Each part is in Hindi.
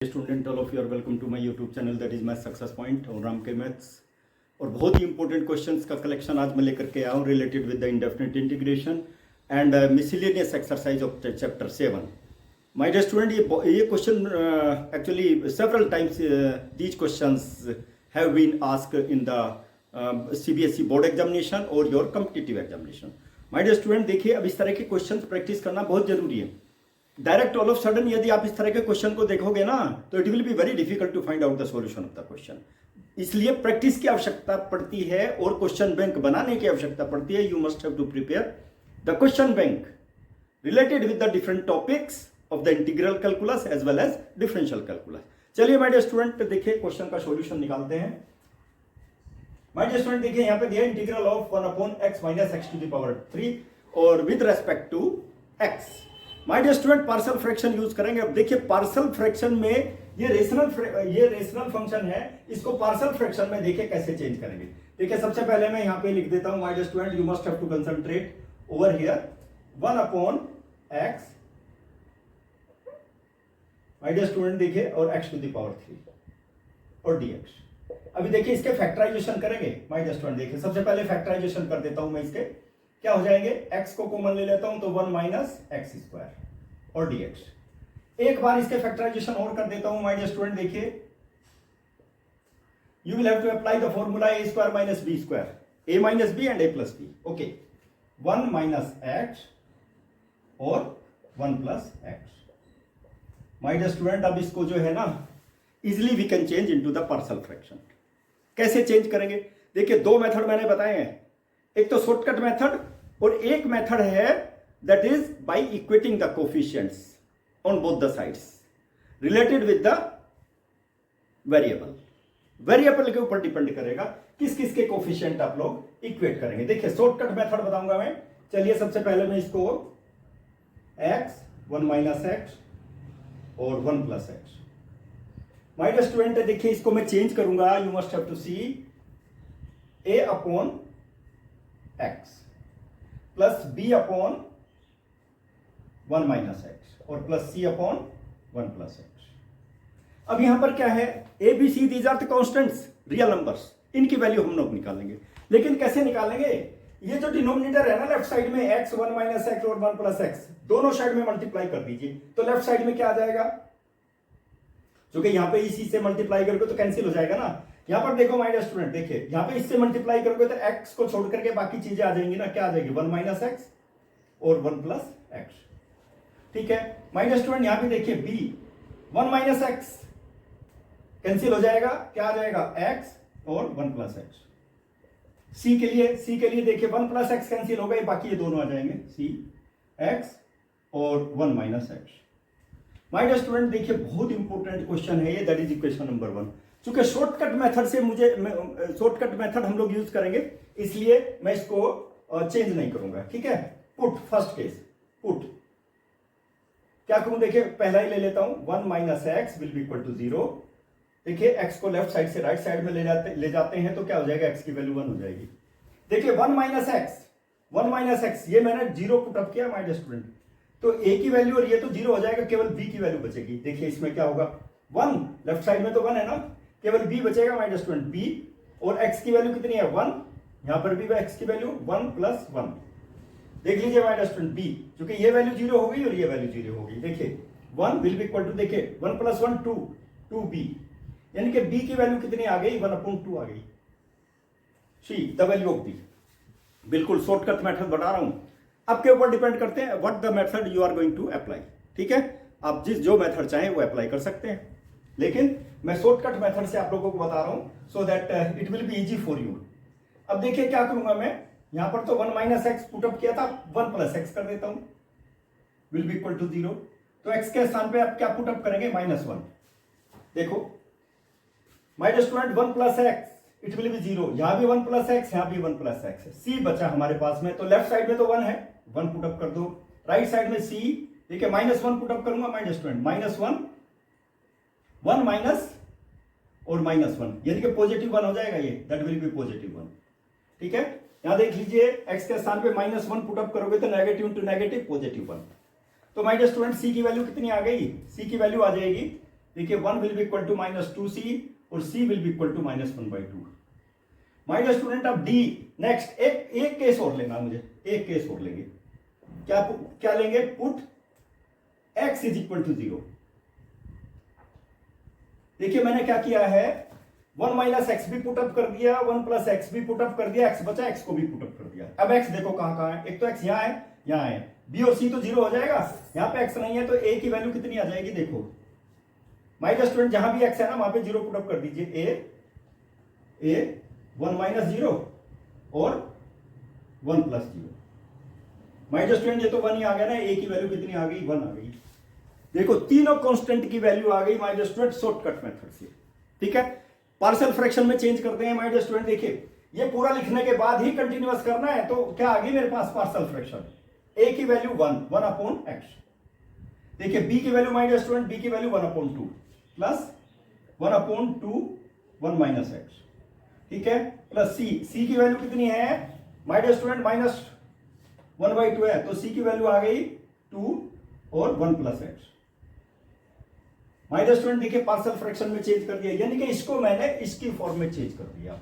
Student all of you are welcome to my YouTube channel that is my success point और राम के मैथ्स। और बहुत ही इंपॉर्टेंट क्वेश्चंस का कलेक्शन आज मैं लेकर के आया हूँ related with the indefinite integration and miscellaneous exercise of chapter 7। My dear student, ये question actually several times these questions have been asked in the CBSE board examination और your competitive examination. My dear student, देखिए अब इस तरह के क्वेश्चंस प्रैक्टिस करना बहुत जरूरी है। डायरेक्ट ऑल ऑफ सडन यदि आप इस तरह के क्वेश्चन को देखोगे ना तो it will be very difficult to find out the solution of the question. इसलिए प्रैक्टिस की आवश्यकता पड़ती है और क्वेश्चन बैंक बनाने की आवश्यकता पड़ती है। You must have to prepare the question bank related with the different topics of the integral calculus as well as differential calculus. चलिए माय डियर स्टूडेंट, देखिए क्वेश्चन का सॉल्यूशन निकालते हैं। माय डियर स्टूडेंट, देखिए यहाँ पे दिया integral of 1/x minus x to the power 3 और with respect to x। My dear student, partial fraction use करेंगे। अब देखिए पार्शियल फ्रैक्शन में ये रेशनल फंक्शन है, इसको पार्शियल फ्रैक्शन में देखिए कैसे चेंज करेंगे। देखिए सबसे पहले मैं यहाँ पे लिख देता हूं, my dear student you must have to concentrate over here 1/x my dear student देखिए और x टू द पावर 3 और dx। अभी देखिए इसके फैक्टराइजेशन करेंगे। माय डियर स्टूडेंट देखिए सबसे पहले फैक्टराइजेशन कर देता हूं मैं। इसके क्या हो जाएंगे, x को कॉमन ले लेता हूं तो 1 माइनस एक्स स्क्वायर और dx। एक बार इसके फैक्टराइजेशन और कर देता हूं। माय डियर स्टूडेंट देखिए you will have to apply the formula a square minus b square, a minus b and a plus b। Okay, 1 minus x और 1 plus x। My dear student अब इसको जो है ना easily we can change into the partial fraction. कैसे चेंज करेंगे, देखिए दो मेथड मैंने बताए हैं। एक तो शॉर्टकट मेथड और एक मेथड है that is by equating the coefficients on both the sides related with the variable. Variable के ऊपर डिपेंड करेगा किस किस के कोफिशिएंट आप लोग इक्वेट करेंगे। देखिए शॉर्टकट मेथड बताऊंगा मैं। चलिए सबसे पहले मैं इसको x 1 माइनस x और 1 plus x। My dear student देखिए इसको मैं चेंज करूंगा। You must have to see a upon x plus b upon 1 minus x और plus c upon 1 plus x। अब यहां पर क्या है, a b c these are the constants, real numbers. इनकी वैल्यू हम लोग निकालेंगे। लेकिन कैसे निकालेंगे, ये जो डिनोमिनेटर है ना लेफ्ट साइड में x 1 माइनस x और 1 प्लस x दोनों साइड में मल्टीप्लाई कर दीजिए तो लेफ्ट साइड में क्या आ जाएगा, जो कि यहां पे इसी से मल्टीप्लाई करके तो कैंसिल हो जाएगा ना। यहां पर देखो माय डियर स्टूडेंट, देखिए यहां पे इससे मल्टीप्लाई करोगे तो x को छोड़ करके बाकी चीजें आ जाएंगी ना। क्या आ जाएगी, 1 माइनस x और 1 प्लस x। ठीक है माय डियर स्टूडेंट, यहां पे देखिए b 1 माइनस x कैंसिल हो जाएगा, क्या आ जाएगा x और 1 प्लस x। c के लिए देखिए 1 प्लस x कैंसिल हो गए, बाकी ये दोनों आ जाएंगे c x और 1 minus x। My dear student देखिए बहुत इंपॉर्टेंट क्वेश्चन है ये, दैट इज इक्वेशन नंबर 1। चूंकि शॉर्टकट मेथड से शॉर्टकट मेथड हम लोग यूज करेंगे इसलिए मैं इसको चेंज नहीं करूंगा। ठीक है, पुट फर्स्ट केस पुट क्या करूं, देखिए पहला ही ले लेता हूं 1 minus x will be equal to 0। देखिए x को लेफ्ट साइड से राइट साइड में ले जाते हैं तो क्या हो जाएगा, x की वैल्यू 1 हो जाएगी। देखिए 1 माइनस एक्स ये मैंने 0 पुट अप किया माय डियर स्टूडेंट, तो a की वैल्यू और ये तो 0 हो जाएगा, केवल b की वैल्यू बचेगी। देखिए इसमें क्या होगा, 1 लेफ्ट साइड में तो 1 है ना, केवल b बचेगा माय डियर स्टूडेंट b और x की वैल्यू कितनी है 1, यहां पर भी x की वैल्यू 1 प्लस 1। देख लीजिए माय डियर स्टूडेंट b, क्योंकि ये वैल्यू 0 हो गई और ये वैल्यू 0 हो गई। देखिए 1 विल बी इक्वल टू, देखिए 1 प्लस 1 2 2b, यानी कि b की वैल्यू कितनी आ गई, 1/2 आ गई। See the value of b। बिल्कुल शॉर्टकट मेथड बता रहा हूं, आपके ऊपर डिपेंड करते हैं what the method you are going to apply. ठीक है, आप जो मेथड चाहें वो अप्लाई कर सकते हैं, लेकिन मैं शॉर्टकट मेथड से आप लोगों को बता रहा हूं so that it will be easy for you. अब देखिए क्या करूंगा मैं, यहां पर तो 1 माइनस एक्स पुटअप किया था, 1 प्लस एक्स कर देता हूं विल बी इक्वल टू 0। तो एक्स के स्थान पे आप क्या पुटअप करेंगे, -1। देखो my dear student 1 plus x it will be 0, यहां भी 1 प्लस एक्स, यहां भी 1 प्लस एक्स। सी बचा हमारे पास में, तो लेफ्ट साइड में तो 1 है, 1 पुटअप कर दो। राइट साइड में सी, देखिए -1 पुटअप करूंगा माय डियर स्टूडेंट, -1 1 माइनस और -1 यानी कि पॉजिटिव 1 हो जाएगा ये, दैट विल बी पॉजिटिव 1। ठीक है, यहां देख लीजिए x के स्थान पे -1 पुटअप करोगे तो नेगेटिव इंटू नेगेटिव पॉजिटिव 1। तो माय डियर स्टूडेंट सी की वैल्यू कितनी आ गई, सी की वैल्यू आ जाएगी देखिए 1 will be equal to -2c और c will be equal to -1/2। My dear student, अब d नेक्स्ट एक केस और लेना मुझे, एक केस और लेंगे। क्या लेंगे? Put x is equal to 0। देखिए मैंने क्या किया है, 1 माइनस एक्स भी पुटअप कर दिया, 1 प्लस एक्स भी पुटअप कर दिया, x बचा, x को भी पुटअप कर दिया। अब x देखो कहां कहां है, एक तो x यहां है, यहां है, b और c तो 0 हो जाएगा, यहां पे x नहीं है तो a की वैल्यू कितनी आ जाएगी? देखो माय डियर स्टूडेंट, जहां भी x है ना वहां पे 0 पुटअप कर दीजिए। a 1 माइनस 0 और 1 प्लस 0। माय डियर स्टूडेंट ये तो 1 ही आ गया ना, a की वैल्यू कितनी आ गई? 1 आ गई। देखो तीनों कांस्टेंट की वैल्यू आ गई my dear student shortcut method से। ठीक है, पार्शियल फ्रैक्शन में चेंज करते हैं माय डियर स्टूडेंट। देखिए ये पूरा लिखने के बाद ही कंटिन्यूअस करना है, तो क्या आ गई मेरे पास पार्शियल फ्रैक्शन? a की वैल्यू 1 अपॉन x। देखिए b की value my dear student, b की value 1 upon 2 plus 1 upon 2 1 minus x। ठीक है, प्लस c की वैल्यू कितनी है माय डियर स्टूडेंट? -1/2 है, तो c की वैल्यू आ गई 2 और 1 plus x। My dear student देखिए पार्शियल फ्रैक्शन में चेंज कर दिया, यानी कि इसको मैंने इसकी फॉर्म में चेंज कर दिया,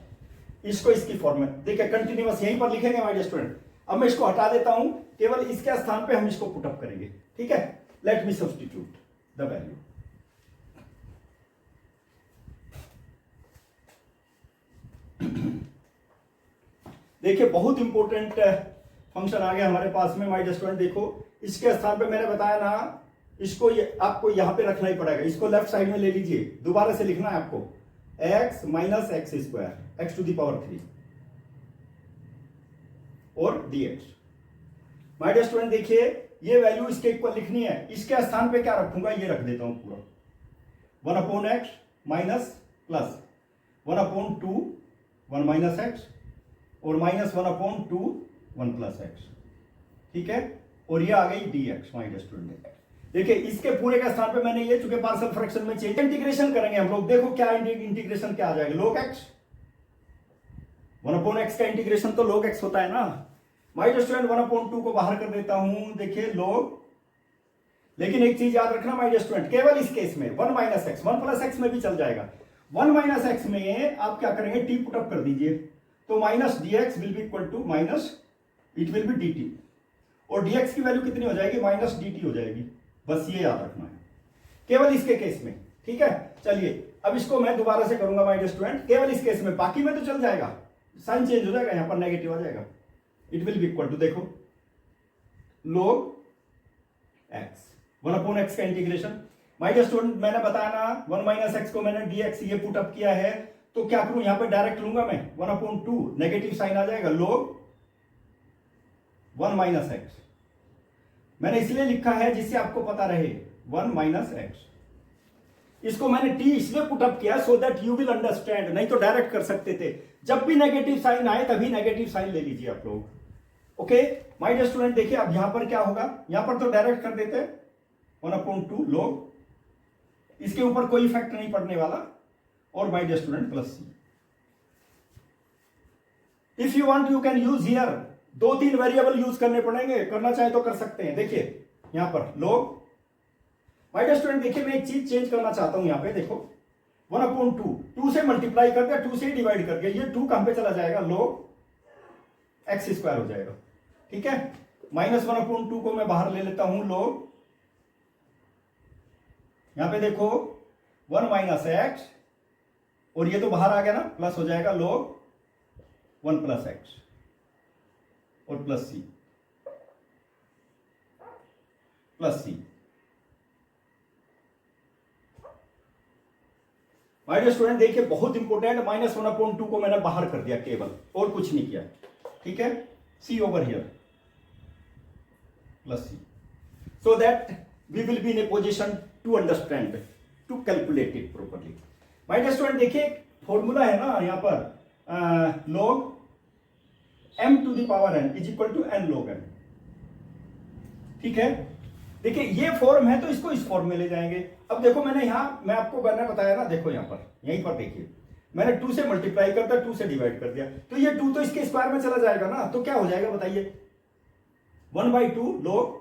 इसको इसकी फॉर्म में। देखिए कंटिन्यूअस यहीं पर लिखेंगे माय डियर स्टूडेंट। अब मैं इसको हटा देता हूं, केवल इसके स्थान पे हम इसको पुटअप करेंगे। ठीक है, let me substitute the value. देखिए बहुत इंपॉर्टेंट फंक्शन आ गया हमारे पास में माय डियर स्टूडेंट। देखो इसके स्थान पे मैंने बताया ना, इसको आपको यहां पे रखना ही पड़ेगा, इसको लेफ्ट साइड में ले लीजिए, दोबारा से लिखना है आपको x minus x square x to the power 3 और dx। माय डियर स्टूडेंट देखिए ये वैल्यू इसके इक्वल लिखनी है, इसके स्थान पे क्या रखूंगा? ये रख देता हूं पूरा 1 upon x minus plus 1 upon 2 1 minus x और -1 अपॉन 2 1 प्लस एक्स। ठीक है, और ये आ गई dx माय डियर स्टूडेंट। देखिए इसके पूरे का स्थान पे मैंने ये, चूंकि पार्शियल फ्रैक्शन में चेंज, इंटीग्रेशन करेंगे हम लोग। देखो क्या इंटीग्रेशन क्या आ जाएगा? log x। 1 अपॉन x का इंटीग्रेशन तो log x होता है ना। माय डियर स्टूडेंट 1 अपॉन 2 को बाहर कर देता हूं, देखिए log। लेकिन एक चीज याद रखना माय डियर स्टूडेंट, केवल इस केस में 1 माइनस एक्स, 1 प्लस एक्स में भी चल जाएगा। 1 माइनस एक्स में आप क्या करेंगे? t पुटअप कर दीजिए, तो minus dx will be equal to minus it will be dt, और dx की वैल्यू कितनी हो जाएगी? माइनस dt हो जाएगी। बस ये याद रखना है केवल इसके केस में। ठीक है, चलिए अब इसको मैं दोबारा से करूंगा माय डियर स्टूडेंट, केवल इस केस में, बाकी में तो चल जाएगा, साइन चेंज हो जाएगा, यहां पर नेगेटिव आ जाएगा। It will be equal to, देखो log x 1 अपॉन x का इंटीग्रेशन। माय डियर स्टूडेंट मैंने बताया ना 1 माइनस एक्स को मैंने dx ये पुट अप किया है, तो क्या करूं? यहां पे डायरेक्ट लूंगा मैं 1 अपॉन 2, नेगेटिव साइन आ जाएगा, log 1 माइनस एक्स। मैंने इसलिए लिखा है जिससे आपको पता रहे 1 माइनस एक्स। इसको मैंने t इसलिए पुटअप किया so that you will understand, नहीं तो डायरेक्ट कर सकते थे। जब भी नेगेटिव साइन आए तभी नेगेटिव साइन ले लीजिए आप लोग। ओके माय डियर स्टूडेंट देखिए अब यहां पर क्या होगा, यहां पर तो डायरेक्ट कर देते 1 अपॉन 2 log, इसके ऊपर कोई इफेक्ट नहीं पड़ने वाला, और my dear student plus c। If you want you can use here, 2-3 variable use करने पड़ेंगे, करना चाहे तो कर सकते हैं। देखिए यहां पर log, माय डियर स्टूडेंट देखिए मैं एक चीज चेंज करना चाहता हूं यहां पे, देखो 1 अपॉन 2 से मल्टीप्लाई कर दिया, 2 से डिवाइड कर दिया, ये 2 कहां पे चला जाएगा? log x स्क्वायर हो जाएगा। ठीक है, -1 अपॉन 2 को मैं बाहर ले लेता हूं, log यहां पे देखो 1 माइनस एक्स, और ये तो बाहर आ गया ना, प्लस हो जाएगा log 1 प्लस एक्स और plus c plus c। My dear student देखिए बहुत इंपॉर्टेंट, -1 अपॉन 2 को मैंने बाहर कर दिया केवल, और कुछ नहीं किया। ठीक है, c over here plus c, so that we will be in a position to understand, to calculate it properly. My dear student देखिए फॉर्मूला है ना यहां पर, log m to the power n is equal to n log m। ठीक है, देखिए ये फॉर्म है तो इसको इस फॉर्म में ले जाएंगे। अब देखो मैंने मैं आपको मैंने बताया ना, देखो यहां पर, यहीं पर देखिए मैंने 2 से मल्टीप्लाई कर दिया, 2 से डिवाइड कर दिया, तो ये 2 तो इसके स्क्वायर में चला जाएगा ना, तो क्या हो जाएगा बताइए? 1/2 log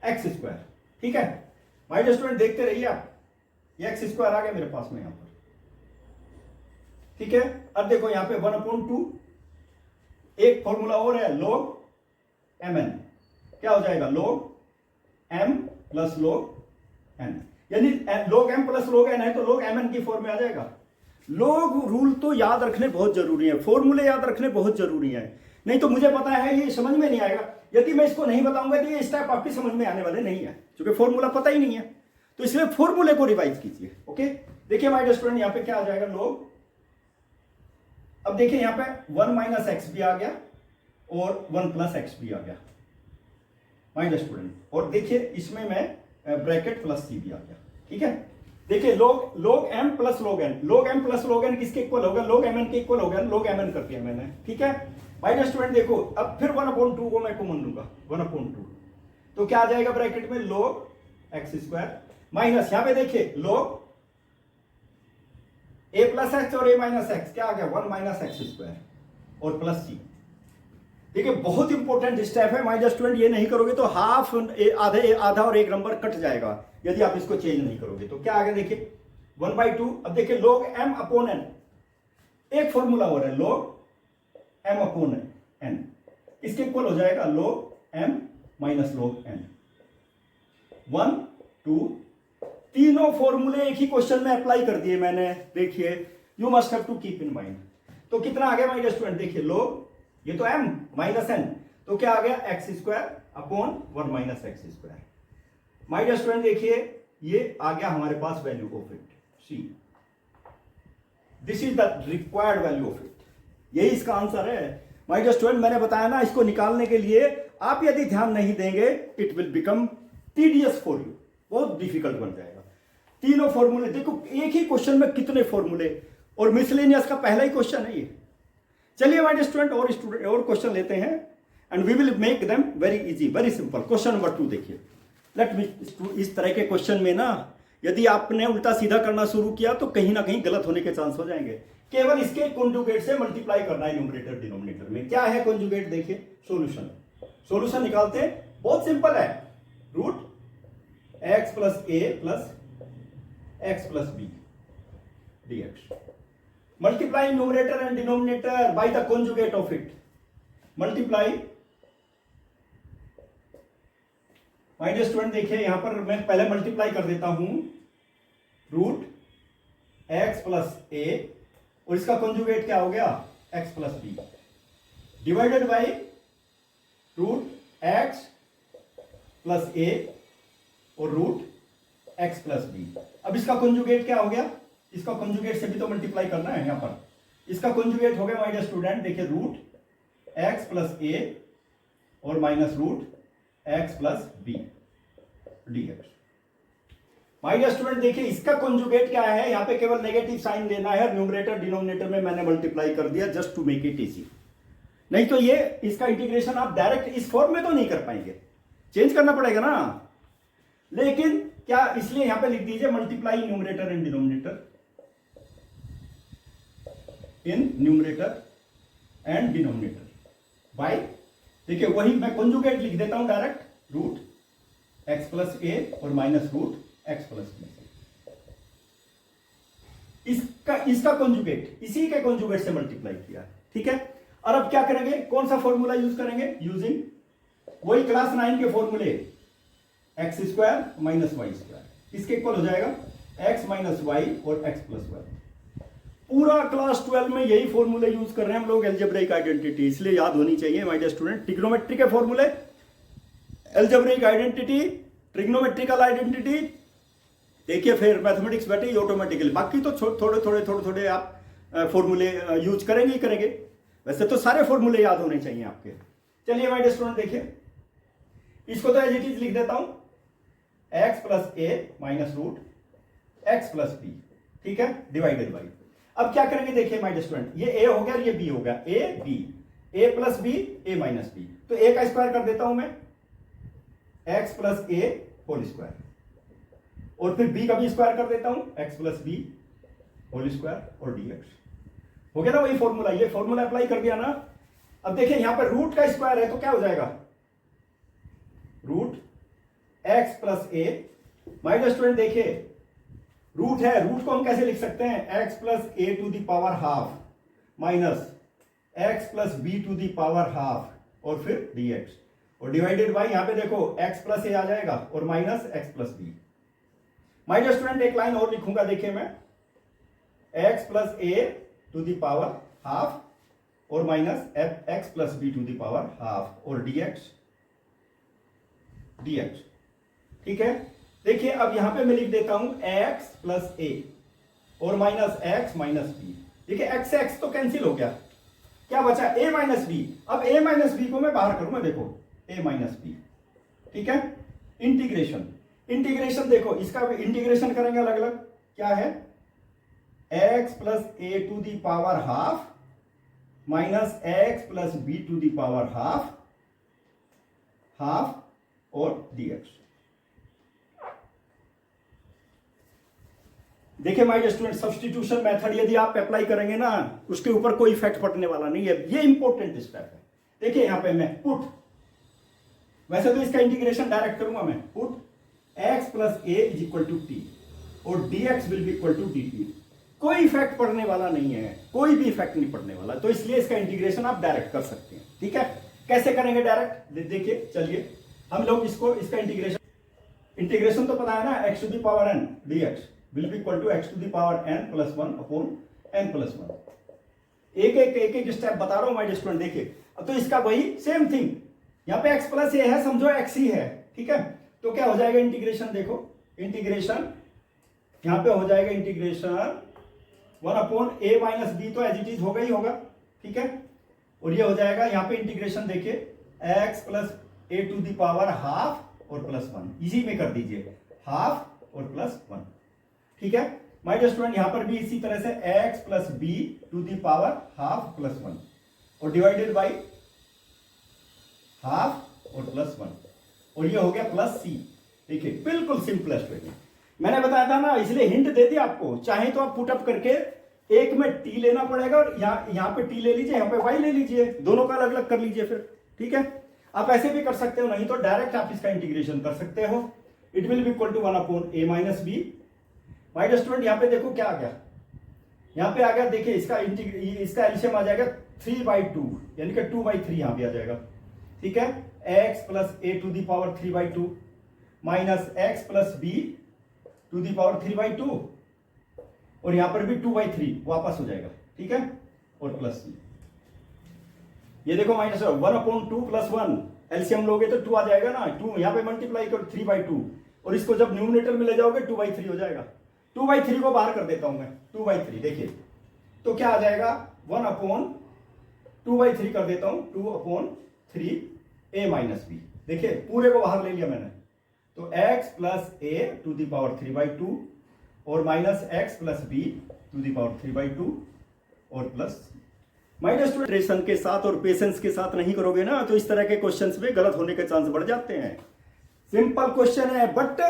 x स्क्वायर। ठीक है माय डियर स्टूडेंट देखते रहिए आप, ये एक्स स्क्वायर आ गया मेरे पास में यहां पर, ठीक है। अब देखो यहां पे 1/2, एक फॉर्मूला और है log mn, क्या हो जाएगा log m plus log n, यानी log m plus log n है तो log mn की फॉर्म में आ जाएगा। लोग रूल तो याद रखने बहुत जरूरी है, फॉर्मूले याद रखने बहुत जरूरी है, नहीं तो मुझे पता है ये समझ में नहीं आएगा। यदि मैं इसको नहीं बताऊंगा तो ये स्टेप आपकी समझ में आने वाले नहीं है, क्योंकि फॉर्मूला पता ही नहीं है, तो इसलिए फॉर्मूले को रिवाइज कीजिए। ओके, देखिए माय डियर स्टूडेंट यहां पे क्या आ जाएगा लोग, अब देखिए यहां पे 1 माइनस एक्स भी आ गया और 1 प्लस एक्स भी आ गया माय डियर स्टूडेंट, और देखिए इसमें मैं ब्रैकेट प्लस सी भी आ गया, ठीक है। देखिए log m plus log n, log m plus log n किसके इक्वल होगा, log mn के इक्वल होगा, log mn कर दिया मैंने, ठीक है। माय डियर स्टूडेंट देखो अब फिर 1/2 को मैं कॉमन लूंगा, 1/2 तो क्या आ जाएगा ब्रैकेट में log x स्क्वायर माइनस, यहां पे देखिए log a प्लस एक्स और a माइनस एक्स, क्या आ गया 1 माइनस एक्स स्क्वायर और प्लस सी। देखिए बहुत इंपॉर्टेंट स्टेप है माय डियर स्टूडेंट, ये नहीं करोगे तो हाफ आधा और एक नंबर कट जाएगा यदि आप इसको चेंज नहीं करोगे। तो क्या आगे देखिए 1/2, अब देखिए log m अपॉन n, एक फॉर्मूला और है log m अपॉन n, इसके इक्वल हो जाएगा log m minus log n। 1 2 तीनों फॉर्मूले एक ही क्वेश्चन में अप्लाई कर दिए मैंने, देखिए you must have to keep in mind. तो कितना आ गया माय डियर स्टूडेंट, देखिए log ये तो m माइनस n, तो क्या आ गया x square upon 1 minus x square. My dear student देखिए ये आ गया हमारे पास value of it, see this is the required value of it, यही इसका आंसर है माय डियर स्टूडेंट। मैंने बताया ना इसको निकालने के लिए आप यदि ध्यान नहीं देंगे it will become tedious for you, बहुत डिफिकल्ट बन जाएगा। तीनों फॉर्मूले देखो, एक ही क्वेश्चन में कितने फॉर्मूले, और मिसलेनियस का पहला ही क्वेश्चन है ये। चलिए माय डियर स्टूडेंट और क्वेश्चन लेते हैं and we will make them very easy, very simple. Question number 2 देखिए, लेट मी, इस तरह के क्वेश्चन में ना यदि आपने उल्टा सीधा करना शुरू किया तो कहीं ना कहीं गलत होने के चांस हो जाएंगे। केवल इसके कॉन्जुगेट से मल्टीप्लाई करना है न्यूमरेटर डिनोमिनेटर में। क्या है कॉन्जुगेट, देखिए सॉल्यूशन निकालते हैं, बहुत सिंपल है, root x plus a plus x plus b dx, multiply numerator and denominator by the conjugate of it, multiply। My dear student देखिए यहां पर मैं पहले मल्टीप्लाई कर देता हूं, रूट x प्लस a और इसका कंजुगेट क्या हो गया x plus b, divided by root x plus a और रूट x प्लस b। अब इसका कंजुगेट क्या हो गया, इसका कंजुगेट से भी तो मल्टीप्लाई करना है यहां पर, इसका कंजुगेट हो गया माय डियर स्टूडेंट देखिए रूट x प्लस a और minus root x plus b dx। My dear student देखिए इसका कंजुगेट क्या है, यहां पे केवल नेगेटिव साइन देना है, न्यूमरेटर डिनोमिनेटर में मैंने मल्टीप्लाई कर दिया just to make it easy, नहीं तो ये इसका इंटीग्रेशन आप डायरेक्ट इस फॉर्म में तो नहीं कर पाएंगे, चेंज करना पड़ेगा ना। लेकिन क्या, इसलिए यहां पे लिख दीजिए multiply numerator and denominator, in numerator and denominator by, देखिए वही मैं कंजुगेट लिख देता हूं direct, root x plus a और minus root x plus b। इसका कंजुगेट इसी के कंजुगेट से मल्टीप्लाई किया, ठीक है। और अब क्या करेंगे, कौन सा फॉर्मूला यूज करेंगे, यूजिंग वही क्लास 9 के फॉर्मूले, x square minus y square, इसके इक्वल हो जाएगा x माइनस वाई और x प्लस वाई। पूरा क्लास 12 में यही फॉर्मूले यूज कर रहे हैं हम लोग, अलजेब्रिक आइडेंटिटी, इसलिए याद होनी चाहिए माय डियर स्टूडेंट। ट्रिग्नोमेट्री के फॉर्मूले, अलजेब्रिक आइडेंटिटी, ट्रिग्नोमेट्रिकल आइडेंटिटी, देखिए फिर मैथमेटिक्स बैठे ऑटोमेटिकली, बाकी तो थोड़े आप फॉर्मूले यूज करेंगे ही करेंगे, वैसे तो सारे फॉर्मूले याद होने चाहिए आपके। चलिए माय डियर स्टूडेंट देखिए, इसको तो एज इट इज लिख देता हूं, x plus a minus root x plus b, ठीक है, डिवाइडेड बाई। अब क्या करेंगे देखिए माय डियर स्टूडेंट, ये a हो गया और ये b हो गया, a plus b a minus b, तो a का स्क्वायर कर देता हूं मैं, x plus a whole square, और फिर b का भी स्क्वायर कर देता हूं, x plus b whole square और dx हो गया ना वही फॉर्मूला, ये फॉर्मूला अप्लाई कर दिया ना। अब देखिए यहां पर रूट का स्क्वायर है तो क्या हो जाएगा, root x plus a, my dear student देखिए रूट है, रूट को हम कैसे लिख सकते हैं, x plus a to the power half minus x plus b to the power half और फिर dx, और डिवाइडेड बाई यहां पे देखो x प्लस ए आ जाएगा और minus x plus b. My dear student एक लाइन और लिखूंगा, देखिए मैं x plus a to the power half और minus x plus b to the power half और dx, ठीक है। देखिए अब यहां पे मैं लिख देता हूं x प्लस ए और माइनस x माइनस बी। देखिए x से x तो कैंसिल हो गया, क्या बचा a माइनस बी। अब a माइनस बी को मैं बाहर करूंगा, देखो a माइनस बी, ठीक है। इंटीग्रेशन, इंटीग्रेशन देखो इसका इंटीग्रेशन करेंगे अलग अलग, क्या है x plus a to the power half minus x plus b to the power half half और dx। देखिए my dear student substitution method यदि आप अप्लाई करेंगे ना उसके ऊपर कोई इफेक्ट पड़ने वाला नहीं है, ये इंपॉर्टेंट स्टेप है। देखिए यहां पे मैं पुट, वैसे तो इसका इंटीग्रेशन डायरेक्ट करूंगा मैं, put x plus a is equal to t और dx will be equal to dt। कोई इफेक्ट पड़ने वाला नहीं है, कोई भी इफेक्ट नहीं पड़ने वाला, तो इसलिए इसका इंटीग्रेशन आप डायरेक्ट कर सकते हैं, ठीक है। कैसे करेंगे डायरेक्ट, देखिए चलिए हम लोग इसका इंटीग्रेशन तो पता है ना, x to the power n dx will be equal to x to the power n plus 1 upon n plus 1। एक स्टेप बता रहा हूं माय डियर स्टूडेंट। देखिए अब तो इसका वही सेम थिंग, यहाँ पे x प्लस ए है, समझो x ही है, ठीक है। तो क्या हो जाएगा इंटीग्रेशन, देखो इंटीग्रेशन यहां पे हो जाएगा integration 1 upon a minus b, तो एज इट इज होगा ही होगा, ठीक है। और ये हो जाएगा यहाँ पे इंटीग्रेशन देखिए x plus a to the power half और प्लस 1, इजी में कर दीजिए हाफ और प्लस 1, ठीक है। माय डियर स्टूडेंट यहां पर भी इसी तरह से x plus b to the power half plus 1 और डिवाइडेड बाई हाफ और प्लस 1, और ये हो गया प्लस c। देखिए बिल्कुल सिंपलेस्ट वे में मैंने बताया था ना, इसलिए हिंट दे दी आपको। चाहे तो आप पुटअप करके एक में t लेना पड़ेगा और यहां पे t ले लीजिए, यहां पे y ले लीजिए, दोनों का अलग अलग कर लीजिए फिर, ठीक है। आप ऐसे भी कर सकते हो, नहीं तो डायरेक्ट आप इसका इंटीग्रेशन कर सकते हो। It will be equal to 1 upon a minus b. My dear student यहां पे देखो क्या आ गया, यहां पे आ गया, देखिए इसका एलसीएम आ जाएगा 3/2 यानी कि 2/3 यहां पे आ जाएगा, ठीक है। x plus a to the power 3/2 minus x plus b to the power 3/2 और यहां पर भी 2/3 वापस हो जाएगा, ठीक है, और प्लस c। ये देखो माइनस 1 अपॉन 2 प्लस 1 एलसीएम लोगे तो 2 आ जाएगा ना, 2 यहां पे मल्टीप्लाई करो 3/2 और इसको जब न्यूमरेटर में ले जाओगे 2/3 हो जाएगा। 2/3 को बाहर कर देता हूं मैं, 2/3 देखिए तो क्या आ जाएगा 1 अपॉन 2/3 कर देता हूं 2 अपॉन 3 a माइनस बी। देखिए पूरे को बाहर ले लिया मैंने, तो x plus a to the power 3/2 और minus x plus b to the power 3/2 और प्लस। माय डियर स्टूडेंट के साथ और पेशेंस के साथ नहीं करोगे ना तो इस तरह के क्वेश्चंस में गलत होने के चांस बढ़ जाते हैं। सिंपल क्वेश्चन है बट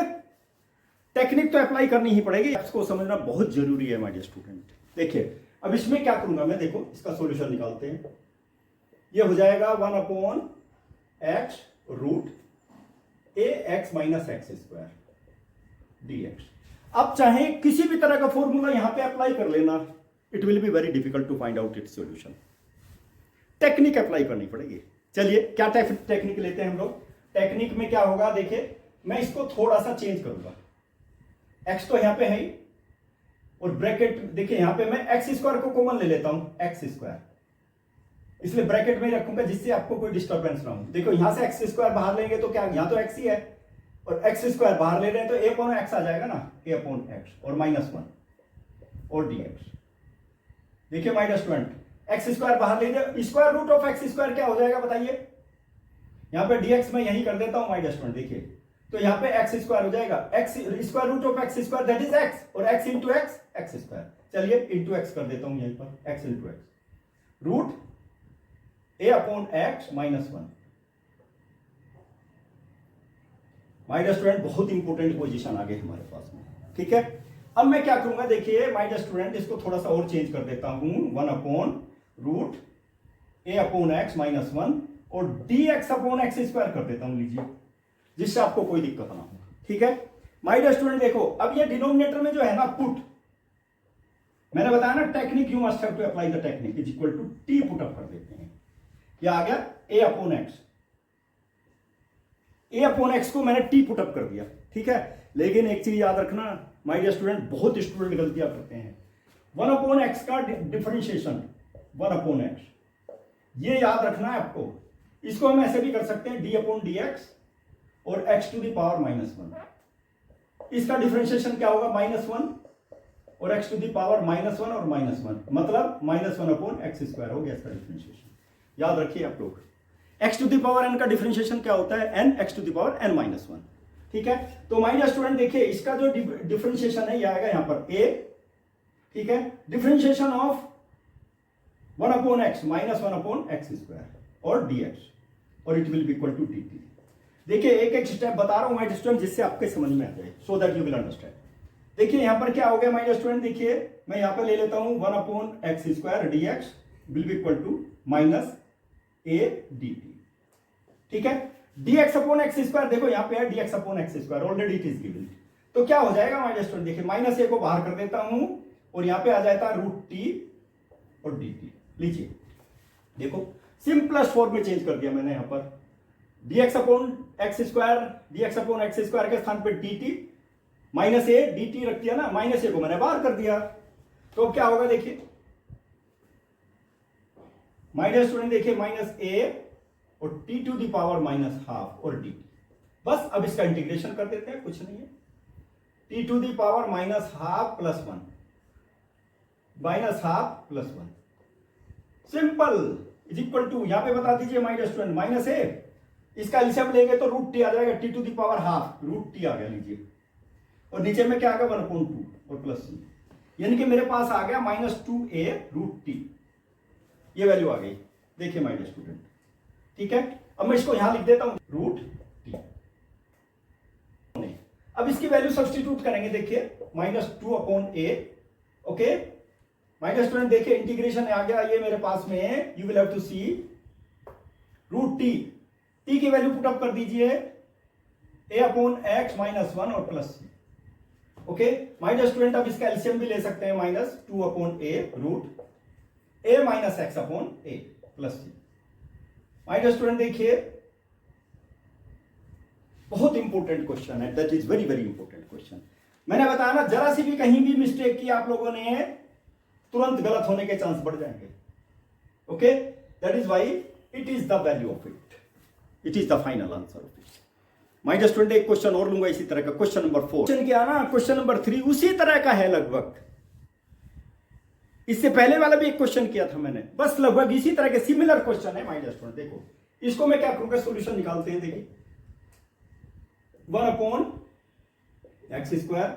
टेक्निक तो अप्लाई करनी ही पड़ेगी, इसको समझना बहुत जरूरी है माय डियर स्टूडेंट। देखिए अब इसमें क्या करूंगा मैं, देखो इसका सॉल्यूशन निकालते हैं। ये हो जाएगा 1 upon x root a x minus x square dx। अब चाहे किसी भी तरह का फॉर्मूला यहां पे अप्लाई कर लेना, it will be very difficult to find out its solution. Technique apply करनी पड़ेगी। चलिए क्या टेक्निक लेते हैं हम लोग। टेक्निक में क्या होगा, देखिए मैं इसको थोड़ा सा चेंज करूंगा। x तो यहां पे है ही और ब्रैकेट देखिए यहां पे मैं एक्स स्क्वायर को कॉमन ले लेता हूं, एक्स स्क्वायर, इसलिए ब्रैकेट में रखूंगा जिससे आपको कोई डिस्टर्बेंस ना हो। देखो यहां से एक्स स्क्वायर बाहर लेंगे तो क्या, यहां तो एक्स ही है और एक्स स्क्वायर बाहर ले रहे हैं तो ए अपॉन एक्स आ जाएगा ना, ए अपॉन एक्स और माइनस 1 और dx। देखिए my dear student x square बाहर ले लिया, square root of x square क्या हो जाएगा बताइए। यहां पे dx मैं यही कर देता हूं माय डियर स्टूडेंट। देखिए तो यहां पे एक्स स्क्वायर हो जाएगा, x square root of x square that is x और x into x x square. चलिए इंटू एक्स कर देता हूं यहीं पर, x into x root a upon x minus 1। My dear student बहुत इंपॉर्टेंट पोजीशन आ गई हमारे पास में, ठीक है। अब मैं क्या करूंगा, देखिए माय डियर स्टूडेंट इसको थोड़ा सा और चेंज कर देता हूं, 1 upon root a upon x minus 1 और D x upon x square कर देता हूं, लीजिए, जिससे आपको कोई दिक्कत ना हो, ठीक है। माय डियर स्टूडेंट देखो, अब ये डिनोमिनेटर में जो है ना पुट, मैंने बताया ना technique, you must have to apply the technique, is equal to t put up कर देते हैं। क्या आ गया? A upon x. A upon x को मैंने टी पुट अप कर दिया, ठीक है। लेकिन एक चीज याद रखना माय डियर स्टूडेंट, बहुत स्टूडेंट गलतियां करते हैं। 1 अपॉन एक्स का डिफरेंशिएशन 1 अपॉन एक्स, ये याद रखना है आपको। इसको हम ऐसे भी कर सकते हैं डी अपॉन डी एक्स और एक्स टू द पावर -1। इसका डिफरेंशिएशन क्या होगा? -1 और एक्स टू द पावर -1 और -1, मतलब -1 अपॉन एक्स स्क्वायर हो गया इसका डिफरेंशिएशन। याद रखिए आप लोग, x to the power n का डिफरेंशिएशन क्या होता है? n x to the power n-1, ठीक है। तो माय डियर स्टूडेंट देखिए, इसका जो डिफरेंशिएशन है ये आएगा यहां पर a, ठीक है, differentiation of 1 upon x -1 upon x square और dx, और it will be equal to dt। देखिए एक एक स्टेप बता रहा हूं माय डियर स्टूडेंट, जिससे आपके समझ में आ जाए, so that you will understand. देखिए यहां पर क्या हो गया माय डियर स्टूडेंट, देखिए मैं यहां पर ले लेता हूं 1 upon x square dx will be equal to -a dt, ठीक है। dx अपॉन एक्स स्क्वायर, देखो यहां पे है dx upon x square, already it is given. तो क्या हो जाएगा माय डियर स्टूडेंट, देखिए -a को बाहर कर देता हूं और यहां पे आ जाता है √t और dt। लीजिए देखो, सिंपलेस्ट फॉर्म में चेंज कर दिया मैंने यहां पर, dx upon x square, dx upon x square के स्थान पे dt, -a dt रख दिया ना, -a को मैंने बाहर कर दिया। तो अब क्या होगा देखिए माय डियर स्टूडेंट, देखिए -a और t टू द पावर -12 और dt। बस अब इसका इंटीग्रेशन कर देते हैं, कुछ नहीं है, t to the power -12 plus 1, -12 plus 1 simple is equal to, यहां पे बता दीजिए माय डियर स्टूडेंट, -a, इसका एलसीएम लेंगे तो √t आ जाएगा, t टू द पावर हाफ √t आ गया, लीजिए, और नीचे में क्या आ गया 1/2 और प्लस c, यानी कि मेरे पास आ गया -2a √t, ये वैल्यू आ गई। देखिए माय डियर स्टूडेंट, ठीक है। अब मैं इसको यहां लिख देता हूं √t। अब इसकी वैल्यू सब्स्टिट्यूट करेंगे, देखिए -2 upon a, okay my dear student. देखिए इंटीग्रेशन आ गया ये मेरे पास में, you will have to see √t, t की वैल्यू पुट अप कर दीजिए a अपॉन x -1 और plus c, okay my dear student. अब इसका एलसीएम भी ले सकते हैं, -2 upon a root a minus x upon a plus c। My dear student देखिए, बहुत इंपॉर्टेंट क्वेश्चन है, that is very very important question. मैंने बताया ना, जरा सी भी कहीं भी मिस्टेक की आप लोगों ने, तुरंत गलत होने के चांस बढ़ जाएंगे, okay. That is why it is the value of it, it is the final answer of it. My dear student एक क्वेश्चन और लूंगा इसी तरह का, क्वेश्चन नंबर 4। क्वेश्चन क्या ना, क्वेश्चन नंबर 3 उसी तरह का है लगभग, इससे पहले वाला भी एक क्वेश्चन किया था मैंने, बस लगभग इसी तरह के सिमिलर क्वेश्चन है माय डियर स्टूडेंट। देखो इसको मैं क्या करूंगा, सॉल्यूशन निकालते हैं। देखिए 1 अपॉन एक्स स्क्वायर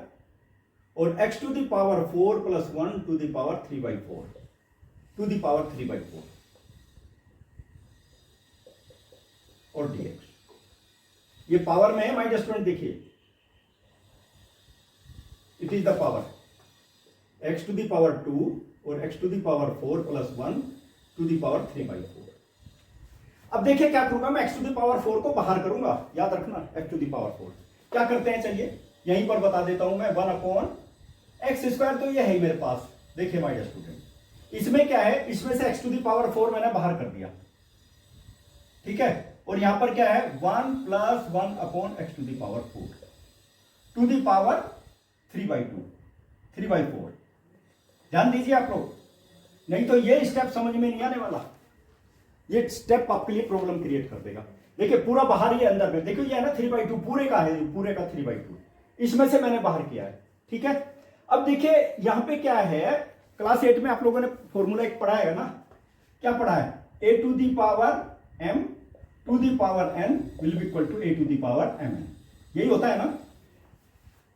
और x to the power 4 plus 1 to the power 3/4 to the power 3/4 और dx, ये पावर में है माय डियर स्टूडेंट। देखिए it is the power x to the power 2 और x to the power 4 plus 1 to the power 3/4। अब देखिए क्या करूंगा मैं, x टू द पावर 4 को बाहर करूंगा, याद रखना x टू द पावर 4 क्या करते हैं, चलिए यहीं पर बता देता हूं मैं। 1 अपॉन एक्स स्क्वायर तो ये है मेरे पास, देखिए माय डियर स्टूडेंट, इसमें क्या है, इसमें से x टू द पावर 4 मैंने बाहर कर दिया, ठीक है, और यहां पर क्या है 1 plus 1 upon x to the power 4 to the power 3/4। ध्यान दीजिए आप लोग, नहीं तो ये स्टेप समझ में नहीं आने वाला, ये स्टेप आपके लिए प्रॉब्लम क्रिएट कर देगा। देखिए पूरा बाहर ही अंदर में, देखो ये है ना 3/2 पूरे का है, पूरे का 3/2, इसमें से मैंने बाहर किया है, ठीक है। अब देखिए यहां पे क्या है, क्लास 8 में आप लोगों ने फॉर्मूला एक पढ़ा है ना, क्या पढ़ा है, a to the power m to the power n will be equal to a to the power mn, यही होता है ना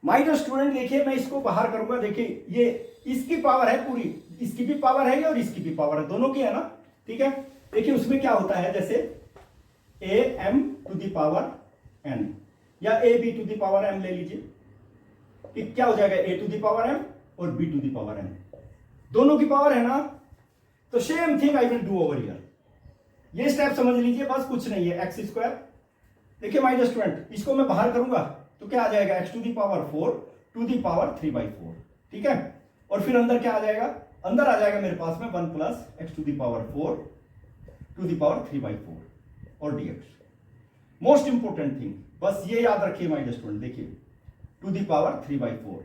माय डियर स्टूडेंट। देखिए मैं इसको बाहर करूंगा, देखिए ये इसकी पावर है पूरी, इसकी भी पावर है और इसकी भी पावर है, दोनों की है ना, ठीक है। देखिए उसमें क्या होता है, जैसे a m to the power n या a b to the power m ले लीजिए, क्या हो जाएगा a to the power m और b to the power n, दोनों की पावर है ना। तो same thing I will do over here, ये स्टेप समझ लीजिए, बस कुछ नहीं है, एक्स स्क्वायर। देखिए माय डियर स्टूडेंट, इसको मैं बाहर करूंगा, तो क्या आ जाएगा x to the power 4 to the power 3/4, ठीक है। और फिर अंदर क्या आ जाएगा, अंदर आ जाएगा मेरे पास में 1 plus x to the power 4 to the power 3/4 और dx। मोस्ट इंपोर्टेंट थिंग बस ये याद रखिए माय डियर स्टूडेंट, देखिए to the power 3/4।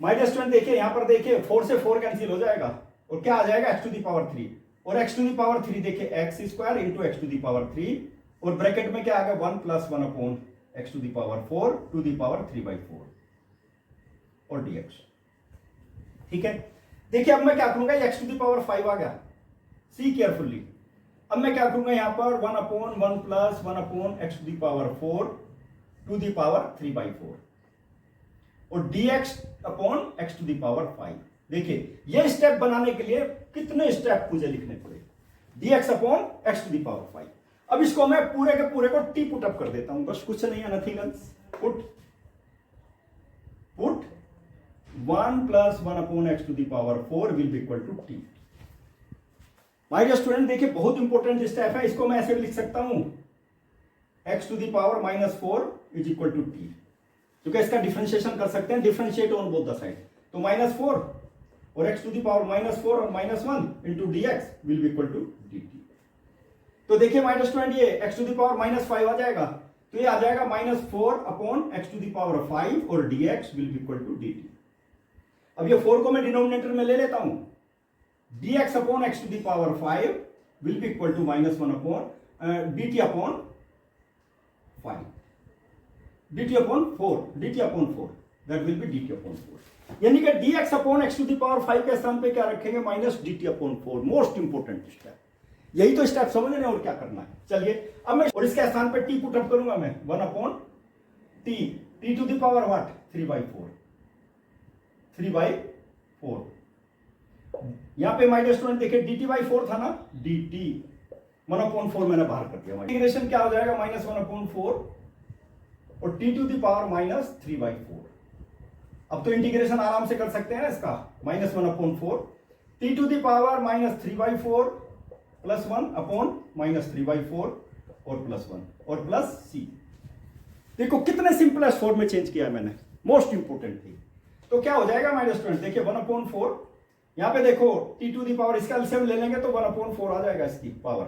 My dear student देखिए यहां पर देखिए 4 से 4 कैंसिल हो जाएगा और क्या आ जाएगा x टू दी पावर 3, और x टू दी पावर 3 देखिए x square into x to the power 3 और ब्रैकेट में क्या आ गया 1 plus 1 upon x to the power 4 to the power 3/4 और dx, ठीक है। देखिए अब मैं क्या करूंगा, x टू दी पावर 5 आ गया, सी केयरफुली। अब मैं क्या करूंगा यहां पर 1 upon 1 plus 1 upon x to the power 4 to the power 3/4 और dx upon x to the power 5। देखिए ये स्टेप बनाने के लिए कितने स्टेप मुझे लिखने पड़े, dx upon x to the power 5। अब इसको मैं पूरे के पूरे को टी पुट अप कर देता हूं, बस कुछ नहीं है, nothing else. Put 1 plus 1 upon x to the power 4 will be equal to t. My dear student देखिए बहुत इंपॉर्टेंट स्टेप है, इसको मैं ऐसे भी लिख सकता हूं x to the power -4 is equal to t, क्योंकि इसका डिफरेंशिएशन कर सकते हैं, differentiate on both the side. तो -4 और x टू दी पावर -4 और -1 into dx will be equal to dt। तो देखिए माय डियर स्टूडेंट ये x टू दी पावर -5 आ जाएगा, तो ये आ जाएगा -4 upon x to the power 5 और dx will be equal to dt। अब ये 4 को मैं डिनोमिनेटर में ले लेता हूं, dx upon x to the power 5 will be equal to -1 upon dt upon 5, dt upon 4 that will be dt upon 4। यानी कि dx upon x to the power 5 के स्थान पे क्या रखेंगे, -dt upon 4। Most important step, यही तो स्टेप समझ रहे हैं और क्या करना है। चलिए अब मैं और इसके स्थान पे t पुट अप करूंगा मैं 1 upon t to the power what 3/4। यहां पे माय डियर स्टूडेंट देखिए dt/4 था ना, dt 1/4 मैंने बाहर कर दिया। इंटीग्रेशन क्या हो जाएगा -1/4 और t टू दी पावर -3/4। अब तो इंटीग्रेशन आराम से कर सकते हैं ना इसका, -1/4 t to the power -3/4 plus 1 upon -3/4 और +1 और प्लस c। देखो कितने सिंपलेस्ट फॉर्म में चेंज किया है मैंने, मोस्ट इंपोर्टेंट थी। तो क्या हो जाएगा माय डियर स्टूडेंट देखिए 1/4, यहां पे देखो t टू दी पावर इसका एलसीएम ले लेंगे तो 1/4 आ जाएगा इसकी पावर,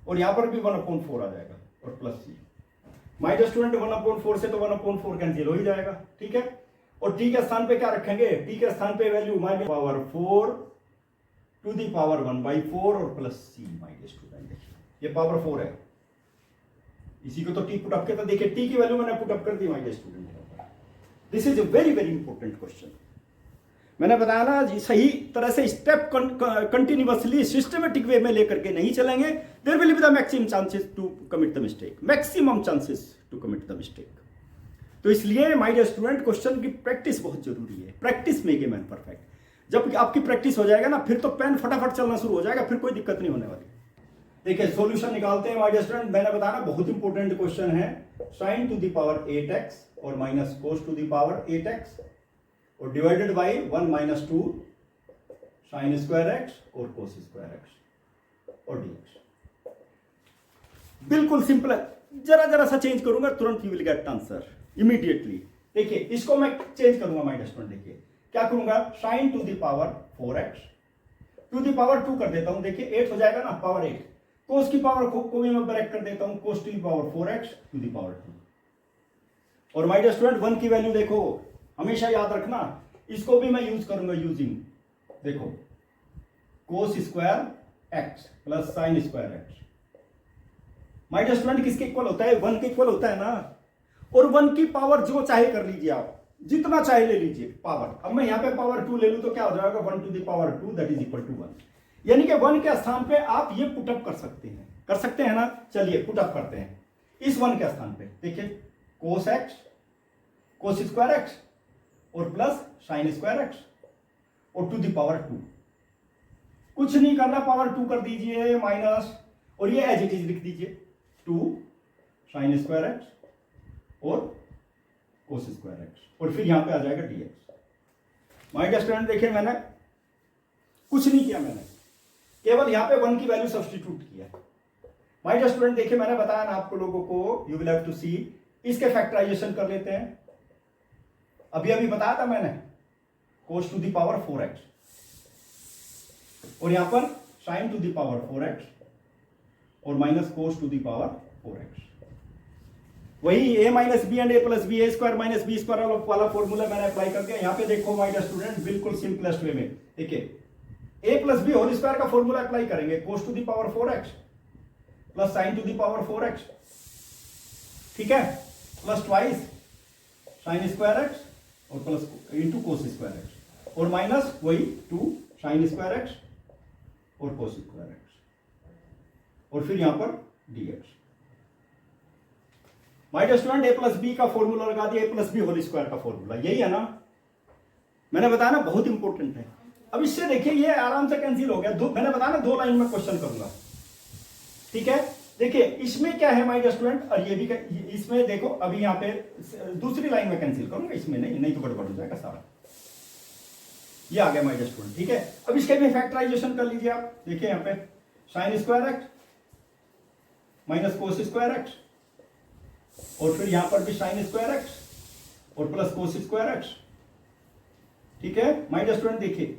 और यहां पर भी 1/4 आ जाएगा और plus c। My dear student 1/4 से तो 1/4 कैंसिल हो ही जाएगा, ठीक है। और t के स्थान पे क्या रखेंगे, t के स्थान पे वैल्यू -4 टू दी पावर 1/4 और plus c। My dear student देखिए ये पावर 4 है, इसी को तो t पुट अप के, तो देखिए t की वैल्यू मैंने पुट अप कर दी my dear student. This is a very very important question. मैंने बताया ना जी, सही तरह से स्टेप कंटिन्यूअसली सिस्टमेटिक वे में लेकर के नहीं चलेंगे, there will be the maximum chances to commit the mistake, maximum chances to commit the mistake. तो इसलिए माय डियर स्टूडेंट क्वेश्चन की प्रैक्टिस बहुत जरूरी है, practice make a man perfect. जब आपकी प्रैक्टिस हो जाएगा ना फिर तो पेन फटाफट चलना शुरू हो जाएगा, फिर कोई दिक्कत नहीं होने वाली। देखिए सॉल्यूशन निकालते हैं माय डियर स्टूडेंट। मैंने बताया बहुत इंपॉर्टेंट क्वेश्चन है, sin to the power 8x और minus cos to the power 8x और divided by 1 - 2 sin square x और cos स्क्वायर x और dx। बिल्कुल सिंपल है, जरा सा चेंज करूंगा तुरंत you will get answer immediately. देखिए इसको मैं चेंज करूंगा माय डियर स्टूडेंट, देखिए क्या करूंगा, sin to the power 4x to the power 2 कर देता हूं, देखिए 8 हो जाएगा ना, पावर 8। cos की पावर को भी मैं ब्रेक कर देता हूं, cos to the power 4x to the power 2। और माय डियर स्टूडेंट 1 की वैल्यू देखो हमेशा याद रखना, इसको भी मैं यूज करूंगा यूजिंग, देखो cos square x plus sin square x। My dear student किसके इक्वल होता है, 1 के इक्वल होता है ना। और 1 की पावर जो चाहे कर लीजिए आप, जितना चाहे ले लीजिए पावर। अब मैं यहां पे पावर 2 ले लूं तो क्या हो जाएगा, 1 to the power 2 that is equal to 1। यानी कि 1 के स्थान पे आप ये पुटअप कर सकते हैं ना। चलिए पुटअप करते हैं इस 1 के स्थान पे, देखिए cos x cos square x और प्लस sin स्क्वायर x और टू दी पावर 2। कुछ नहीं करना, पावर 2 कर दीजिए माइनस, और ये एज इट इज लिख दीजिए 2 sin स्क्वायर x और cos स्क्वायर x और फिर यहां पे आ जाएगा dx। माय डियर स्टूडेंट देखिए मैंने कुछ नहीं किया, मैंने केवल यहां पे 1 की वैल्यू सब्स्टिट्यूट किया। माय डियर स्टूडेंट देखिए मैंने बताया ना आपको लोगों को, यू विल हैव टू सी, इसके फैक्टराइजेशन कर लेते हैं। अभी अभी बताया था मैंने cos to the power 4x, और यहां पर sin to the power 4x और minus cos to the power 4x। वही a minus b and a plus b, a square minus b square वाला फॉर्मूला मैंने अप्लाई कर दिया। यहां पे देखो माय डियर स्टूडेंट बिल्कुल सिंपलेस्ट वे में देखिए, a plus b whole square का फॉर्मूला अप्लाई करेंगे, cos to the power 4x plus sin to the power 4x, ठीक है, plus twice sin square x और plus into cos square x, और माइनस वही 2 sin स्क्वायर x और cos स्क्वायर x, और फिर यहां पर dx। My dear student a plus b का फॉर्मूला लगा दिया, a plus b whole square का फॉर्मूला, यही है ना, मैंने बताया ना बहुत इंपॉर्टेंट है। अब इससे देखिए ये आराम से कैंसिल हो गया, मैंने बताया ना 2 लाइन में क्वेश्चन करूंगा, ठीक है। देखिए इसमें क्या है माय डियर स्टूडेंट, और ये भी इसमें देखो अभी यहां पे दूसरी लाइन में कैंसिल करूंगा, इसमें नहीं तो गड़बड़ हो जाएगा सारा। ये आ गया माय डियर स्टूडेंट, ठीक है। अब इसके भी फैक्टराइजेशन कर लीजिए आप, देखिए यहां पे sin square x minus cos square x, और फिर यहां पर भी sin स्क्वायर x और प्लस cos स्क्वायर x, ठीक है माय डियर स्टूडेंट। देखिए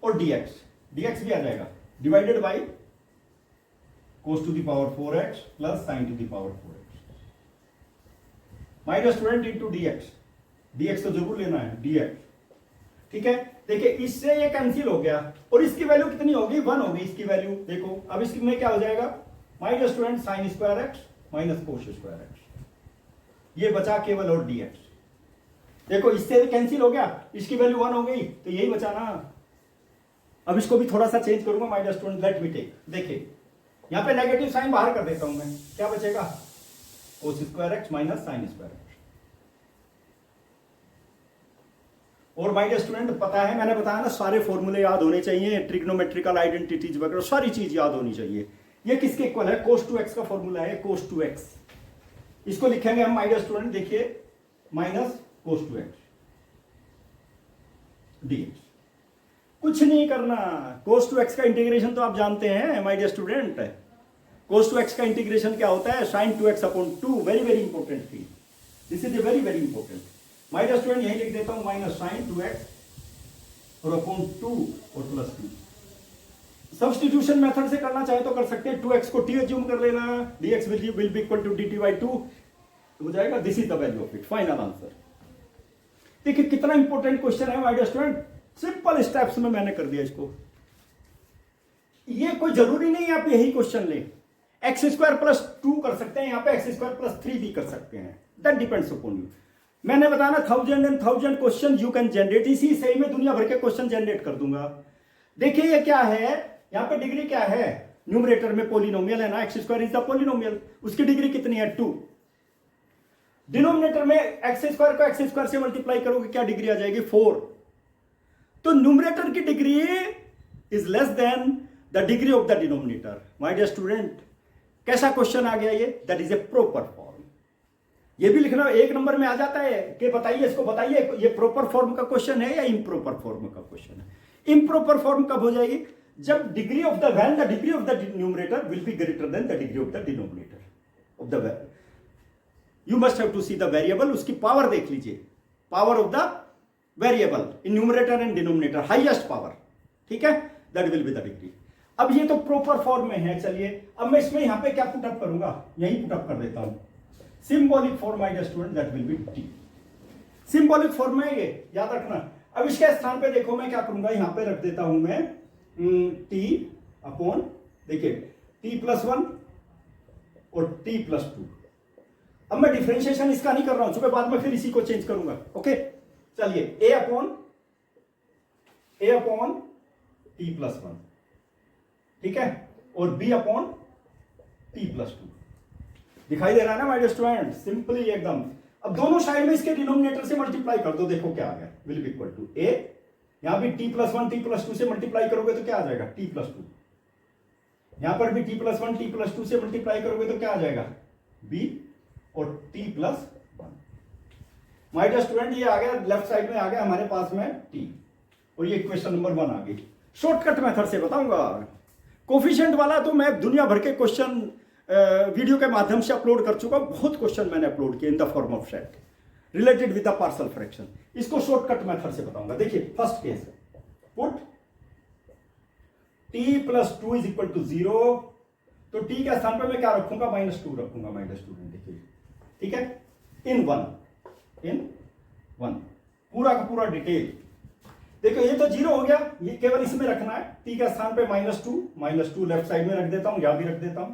और dx भी आ जाएगा, divided by cos to the power 4x plus sin to the power 4x, my dear student into dx तो जरूर लेना है dx, ठीक है। देखिए इससे ये कैंसिल हो गया, और इसकी वैल्यू कितनी होगी, 1 होगी इसकी वैल्यू। देखो अब इसकी में क्या हो जाएगा my dear student, sin square x minus cos square x, ये बचा केवल और dx। देखो इससे कैंसिल हो गया, इसकी वैल्यू 1 हो गई, तो यही बचा ना। अब इसको भी थोड़ा सा चेंज करूंगा my dear student, let me take, देखिए यहां पे नेगेटिव साइन बाहर कर देता हूं मैं, क्या बचेगा cos square x minus sin square x। और माय डियर स्टूडेंट पता है मैंने बताया ना सारे फॉर्मूले याद होने चाहिए, ट्रिग्नोमेट्रिकल आइडेंटिटीज वगैरह सारी चीज याद होनी चाहिए। ये किसके इक्वल है, cos 2x का फॉर्मूला है, cos 2x, इसको लिखेंगे हम माय डियर स्टूडेंट, देखिए माइनस cos 2x dx। कुछ नहीं करना, cos 2x का इंटीग्रेशन तो आप जानते हैं my dear student, cos 2x का इंटीग्रेशन क्या होता है, sin 2x upon 2, very very important thing, this is a very very important. My dear student यही लिख देता हूं, माइनस sin 2x और अपॉन 2 और प्लस 2। सब्स्टिट्यूशन मेथड से करना चाहे तो कर सकते हैं, 2x को t अज्यूम कर लेना, dx will be equal to dt by 2 हो जाएगा, this is the value of it, final answer. देखिए कितना इंपॉर्टेंट क्वेश्चन है my dear student, simple steps में मैंने कर दिया इसको। ये कोई जरूरी नहीं है आप यही क्वेश्चन ले, एक्स स्क्वायर प्लस 2 कर सकते हैं, यहां पे एक्स स्क्वायर प्लस 3 भी कर सकते हैं, दैट डिपेंड्स अपॉन यू। मैंने बताना 1000 and 1000 question you can generate, इसी से ही मैं दुनिया भर के क्वेश्चन जनरेट कर दूंगा। देखिए ये क्या है, यहां पे डिग्री क्या है, न्यूमरेटर में पॉलिनोमियल है ना, x square is the polynomial, उसकी डिग्री कितनी है 2। डिनोमिनेटर में एक्स स्क्वायर को एक्स स्क्वायर से मल्टीप्लाई करोगे क्या डिग्री आ जाएगी 4। तो न्यूमरेटर की degree is less than the degree of the denominator. My dear student कैसा क्वेश्चन आ गया ये, that is a proper form. ये भी लिखना 1 नंबर में आ जाता है कि बताइए इसको, बताइए ये प्रॉपर फॉर्म का क्वेश्चन है या इम्प्रॉपर फॉर्म का क्वेश्चन है। इम्प्रॉपर फॉर्म कब हो जाएगी, जब degree of the when the degree of the numerator will be greater than the degree of the denominator of the, you must have to see the variable, उसकी पावर देख लीजिए, power of the variable in numerator and denominator, highest power, ठीक है, that will be the degree. अब ये तो प्रॉपर फॉर्म में है, चलिए अब मैं इसमें यहां पे क्या पुटअप करूंगा, यही पुटअप कर देता हूं, symbolic form my dear student, that will be t. Symbolic form में ये याद रखना। अब इसके स्थान पे देखो मैं क्या करूंगा, यहां पे रख देता हूं मैं टी अपॉन, देखिए टी प्लस 1 और टी प्लस 2। अब मैं डिफरेंशिएशन इसका नहीं कर रहा हूं, सुबह बाद में फिर इसी को चेंज करूंगा, ओके। चलिए ए अपॉन टी प्लस 1, ठीक है, और बी अपॉन टी प्लस 2। दिखाई दे रहा है ना माय डियर स्टूडेंट, सिंपली एकदम। अब दोनों साइड में इसके डिनोमिनेटर से मल्टीप्लाई कर दो, देखो क्या आ गया, विल बी इक्वल टू ए, यहां भी टी प्लस 1 टी प्लस 2 से मल्टीप्लाई करोगे तो क्या आ जाएगा टी प्लस 2, यहां पर भी टी प्लस 1 टी प्लस 2 से मल्टीप्लाई करोगे तो क्या आ जाएगा बी और t plus 1। My dear student ये आ गया, लेफ्ट साइड में आ गया हमारे पास में टी, और ये इक्वेशन नंबर 1 आ गई। शॉर्टकट मेथड से बताऊंगा, कोफिशिएंट वाला तो मैं दुनिया भर के क्वेश्चन वीडियो के माध्यम से अपलोड कर चुका हूं, बहुत क्वेश्चन मैंने अपलोड किए in the form of set related with the partial fraction. इसको शॉर्टकट मेथड से बताऊंगा। देखिए फर्स्ट केस है, put t plus 2 is equal to 0, तो t के स्थान पर मैं क्या रखूंगा, -2 रखूंगा, -2। देखिए ठीक है, इन वन पूरा का पूरा डिटेल। देखो ये तो 0 हो गया, ये केवल इसमें रखना है, t के स्थान पे -2 लेफ्ट साइड में रख देता हूं, यहां भी रख देता हूं,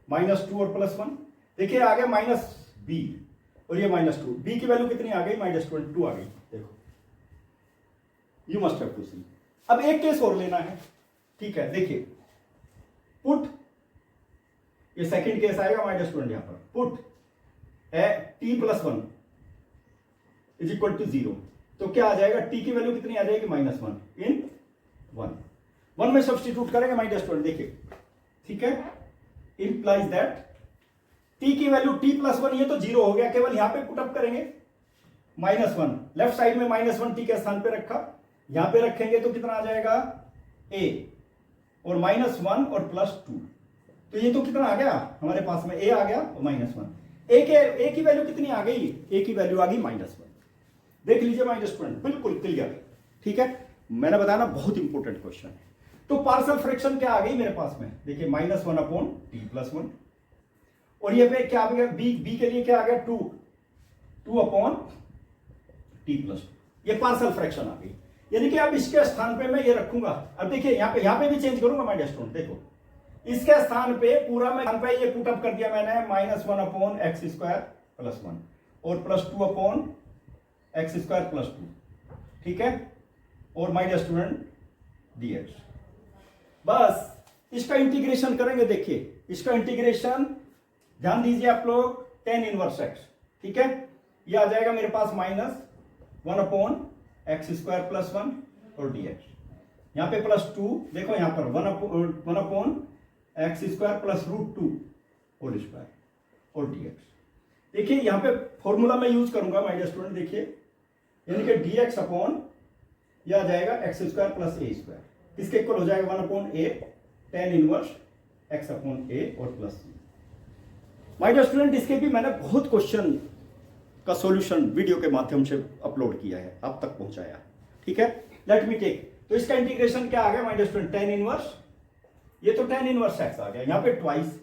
-2 और +1। देखिए आ गया -b और ये -2, b की वैल्यू कितनी आ गई, -22 आ गई। देखो यू मस्ट हैव टू सी। अब एक केस और लेना है, ठीक है। देखिए पुट, ये सेकंड केस आएगा -20 यहां पर, put t + 1 is equal to 0, तो क्या आ जाएगा, t की वैल्यू कितनी आ जाएगी, -1 इन 1 में सब्सटीट्यूट करेंगे -20। देखिए ठीक है, इंप्लाइज दैट t की वैल्यू t + 1, ये तो 0 हो गया, केवल यहां पे पुटअप करेंगे -1, लेफ्ट साइड में -1 t के स्थान पे रखा, यहां पे रखेंगे तो कितना आ जाएगा a और -1 और +2, तो ये तो कितना आ गया हमारे पास में, a आ गया और -1। a की वैल्यू कितनी आ गई, a की वैल्यू आ गई -1। देख लीजिए -20, बिल्कुल क्लियर, ठीक है। मैंने बताया ना, बहुत इंपॉर्टेंट क्वेश्चन है। तो पार्शियल फ्रैक्शन क्या आ गई मेरे पास में, देखिए -1/t + 1, और ये पे क्या आ गया, b के लिए क्या आ गया, 2/t + 2, ये पार्शियल फ्रैक्शन आ गई। यानी कि अब इसके स्थान पे मैं ये रखूंगा। अब देखिए यहां पे भी चेंज करूंगा -20, देखो इसके स्थान पे पूरा मैं ये पुटअप कर दिया मैंने, -1/x² + 1 और +2/x² + 2, ठीक है, और -dx। बस इसका इंटीग्रेशन करेंगे। देखिए इसका इंटीग्रेशन ध्यान दीजिए आप लोग, tan 1x, ठीक है, ये आ जाएगा मेरे पास -1/x² + 1 और dx। यहां पे +2, देखो यहां पर 1/x² + √2 होल स्क्वायर और dx। देखिए यहां पे फॉर्मूला मैं यूज करूंगा -20, देखिए यानी कि dx अपॉन यह आ जाएगा x² + a², किसके इक्वल हो जाएगा, 1/a tan 1x/a और +c। माय डियर स्टूडेंट, इसके भी मैंने बहुत क्वेश्चन का सॉल्यूशन वीडियो के माध्यम से अपलोड किया है, आप तक पहुंचाया, ठीक है। लेट मी टेक, तो इसका इंटीग्रेशन क्या आ गया माय डियर स्टूडेंट, tan 1, ये तो tan 1x आ गया, यहां पे ट्वाइस,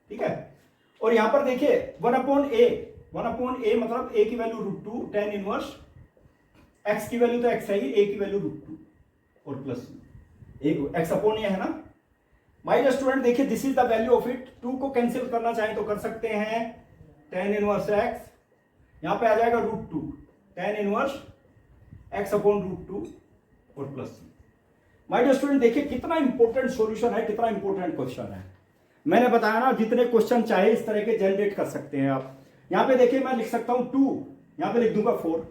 ठीक है, और यहां पर देखिए 1/a मतलब a की वैल्यू √2, tan 1 x की वैल्यू तो x है ही, a की वैल्यू √2 और +c, x/a है ना। माय डियर स्टूडेंट देखिए this is the value of it, 2 को कैंसिल करना चाहें तो कर सकते हैं, tan 1x यहां पे आ जाएगा √2, tan 1 x/√2 और +c। माय डियर स्टूडेंट देखिए कितना इंपॉर्टेंट सॉल्यूशन है, कितना इंपॉर्टेंट क्वेश्चन है। मैंने बताया ना, जितने क्वेश्चन चाहे इस तरह के जनरेट कर सकते हैं आप। यहां पे देखिए मैं लिख सकता हूं 2, यहां पे लिख दूंगा 4,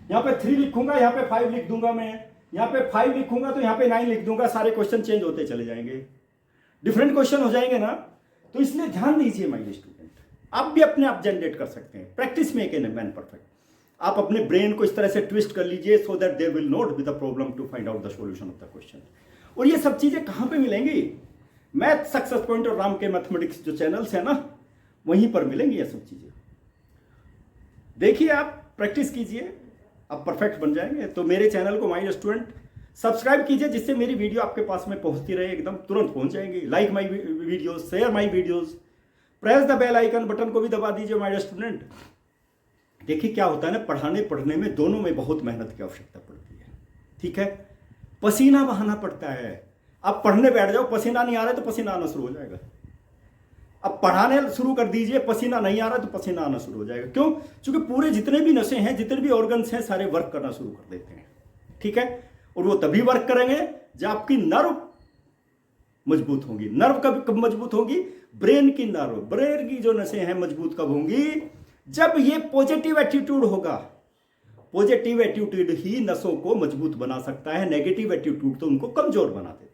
यहां पे 3 लिखूंगा, यहां पे 5 लिख दूंगा, मैं यहां पे 5 लिखूंगा तो यहां पे 9 लिख दूंगा, सारे क्वेश्चन चेंज होते चले जाएंगे, डिफरेंट क्वेश्चन हो जाएंगे ना। तो इसलिए ध्यान दीजिए माय डियर स्टूडेंट, आप भी अपने आप जनरेट कर सकते हैं, practice make a man perfect. आप अपने ब्रेन को इस तरह से ट्विस्ट कर लीजिए so that there will not be the problem to find out the solution of the question. और ये सब चीजें कहां पे मिलेंगी, मैथ सक्सेस पॉइंट और राम के मैथमेटिक्स जो चैनल्स है ना, वहीं पर मिलेंगी ये सब चीजें। देखिए आप प्रैक्टिस कीजिए, आप परफेक्ट बन जाएंगे। तो मेरे चैनल को माय डियर स्टूडेंट सब्सक्राइब कीजिए, जिससे मेरी वीडियो आपके पास में पहुंचती रहे, एकदम तुरंत पहुंच जाएंगी। Like my videos, share my videos, press the bell icon button को भी दबा दीजिए माय डियर स्टूडेंट। देखिए क्या होता है ना, पढ़ाने पढ़ने में दोनों में बहुत मेहनत की आवश्यकता पड़ती है, ठीक है, पसीना बहाना पड़ता है। आप पढ़ने बैठ जाओ, पसीना नहीं आ रहा है तो पसीना आना शुरू हो जाएगा। अब पढ़ाने शुरू कर दीजिए, पसीना नहीं आ रहा तो पसीना आना शुरू हो जाएगा। क्यों? क्योंकि पूरे जितने भी नसें हैं, जितने भी ऑर्गन्स हैं, सारे वर्क करना शुरू कर देते हैं, ठीक है। और वो तभी वर्क करेंगे जब आपकी नर्व मजबूत होगी। नर्व कब मजबूत होगी? ब्रेन की नर्व, ब्रेन की जो नसें हैं मजबूत कब होंगी? जब ये पॉजिटिव एटीट्यूड होगा। पॉजिटिव एटीट्यूड ही नसों को मजबूत बना सकता है, नेगेटिव एटीट्यूड तो उनको कमजोर बना देता है।